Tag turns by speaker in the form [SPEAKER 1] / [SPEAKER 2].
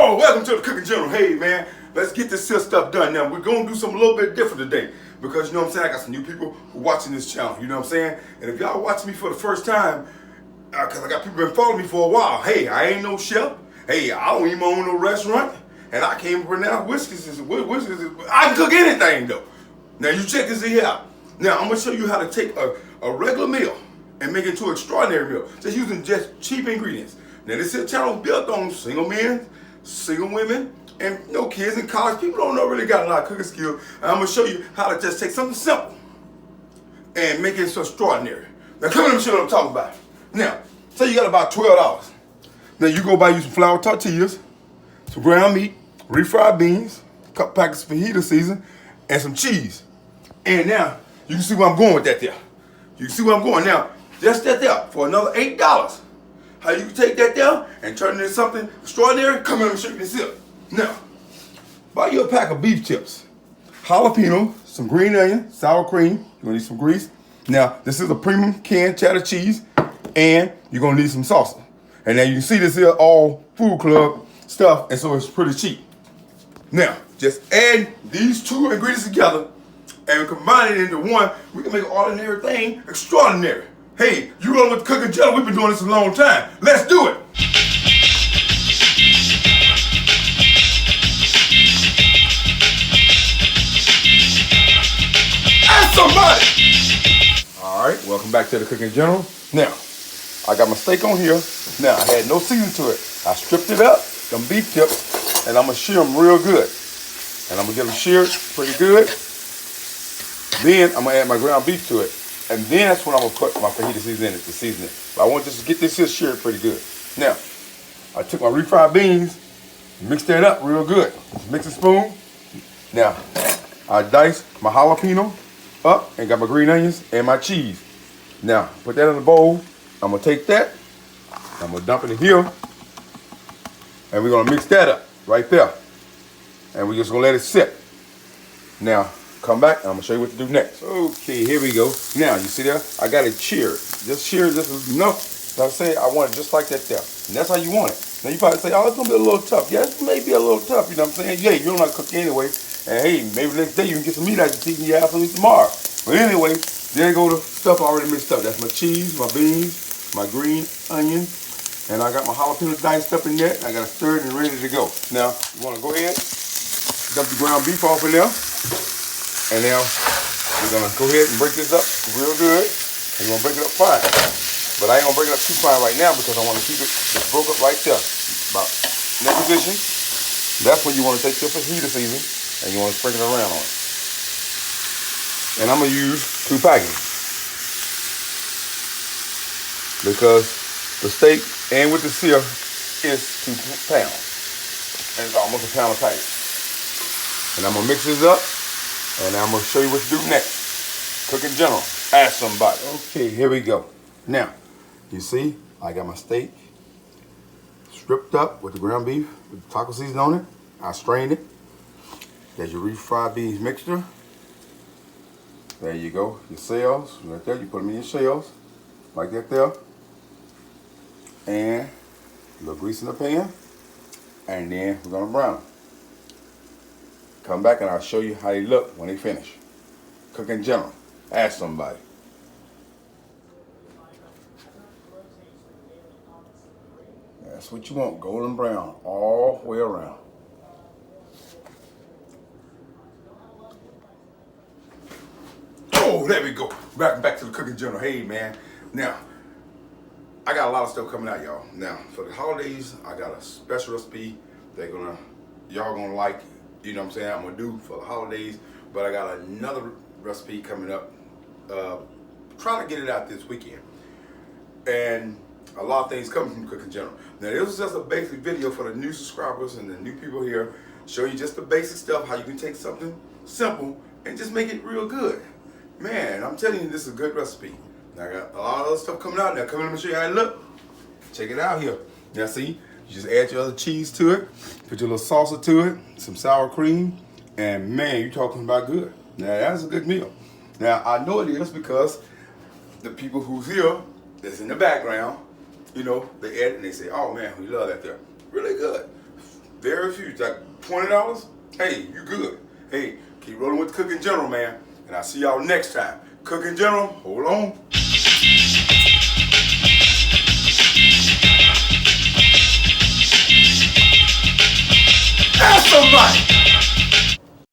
[SPEAKER 1] Oh, welcome to the Cooking General. Hey, man, let's get this here stuff done. Now, we're going to do something a little bit different today because, you know what I'm saying, I got some new people who are watching this channel, you know what I'm saying? And if y'all watching me for the first time, because I got people been following me for a while, hey, I ain't no chef. Hey, I don't even own no restaurant. And I can't pronounce whiskeys. I can cook anything, though. Now, you check this here out. Now, I'm going to show you how to take a regular meal and make it into an extraordinary meal, just using just cheap ingredients. Now, this here channel is built on single men, single women, and kids in college. People don't really got a lot of cooking skill. And I'm gonna show you how to just take something simple and make it so extraordinary. Now, come on, let me show you what I'm talking about. Now, say you got about $12. Now, you go buy you some flour tortillas, some ground meat, refried beans, a couple packets of fajita season, and some cheese. And now, you can see where I'm going with that there. You can see where I'm going now. Just that there for another $8. How you can take that down and turn it into something extraordinary? Come here and show you this here. Now, buy you a pack of beef tips, jalapeno, some green onion, sour cream. You're gonna need some grease. Now, this is a premium canned cheddar cheese, and you're gonna need some salsa. And now you can see this here all Food Club stuff, and so it's pretty cheap. Now, just add these two ingredients together and combine it into one. We can make an ordinary thing extraordinary. Hey, you rolling with the Cooking General? We've been doing this a long time. Let's do it. Ask somebody. All right, welcome back to the Cooking General. Now, I got my steak on here. Now, I had no seasoning to it. I stripped it up, them beef tips, and I'm gonna shear them real good. And I'm gonna get them sheared pretty good. Then I'm gonna add my ground beef to it. And then that's when I'm gonna put my fajita seasoning in it, the seasoning. But I want just to get this here sheared pretty good. Now, I took my refried beans, mixed that up real good. Mix a spoon. Now, I diced my jalapeno up and got my green onions and my cheese. Now, put that in the bowl. I'm gonna take that, I'm gonna dump it in here, and we're gonna mix that up right there. And we're just gonna let it sit. Now, come back, and I'm gonna show you what to do next. Okay, here we go. Now, you see there? I got it sheared. Just sheared, this is enough. I'm saying I want it just like that there. And that's how you want it. Now, you probably say, oh, it's gonna be a little tough. Yeah, it may be a little tough, you know what I'm saying? Yeah, you don't know how to cook anyway. And hey, maybe next day you can get some meat out your teeth and you have some tomorrow. But anyway, there you go, the stuff already mixed up. That's my cheese, my beans, my green onion, and I got my jalapeno diced up in there. I got it stirred and ready to go. Now, you wanna go ahead, dump the ground beef off in there. And now, we're gonna go ahead and break this up real good. And we're gonna break it up fine. But I ain't gonna break it up too fine right now because I wanna keep it just broke up right there. About in that position. That's when you wanna take your fajita season and you wanna sprinkle it around on it. And I'm gonna use 2 packets. Because the steak and with the sear is 2 pounds. And it's almost a pound of packet. And I'm gonna mix this up. And I'm gonna show you what to do next. Cooking General, ask somebody. Okay, here we go. Now, you see, I got my steak stripped up with the ground beef, with the taco seasoning on it. I strained it. There's your refried beans mixture. There you go, your shells, right there. You put them in your shells, like that there. And a little grease in the pan. And then we're gonna brown them. Come back and I'll show you how they look when they finish. Cooking General, ask somebody. That's what you want, golden brown, all the way around. Oh, there we go. Back to the Cooking General. Hey, man. Now, I got a lot of stuff coming out, y'all. Now, for the holidays, I got a special recipe y'all gonna like. You know what I'm saying, I'm gonna do for the holidays, but I got another recipe coming up. Trying to get it out this weekend. And a lot of things coming from Cooking General. Now, this was just a basic video for the new subscribers and the new people here. Show you just the basic stuff, how you can take something simple and just make it real good. Man, I'm telling you, this is a good recipe. Now, I got a lot of other stuff coming out. Now, come in and show you how it look. Check it out here. Now, see? You just add your other cheese to it, put your little salsa to it, some sour cream, and man, you're talking about good. Now, that's a good meal. Now, I know it is because the people who's here, that's in the background, they edit and they say, oh man, we love that there. Really good. Very few. It's like $20. Hey, you good. Hey, keep rolling with Cooking General, man. And I'll see y'all next time. Cooking General, hold on.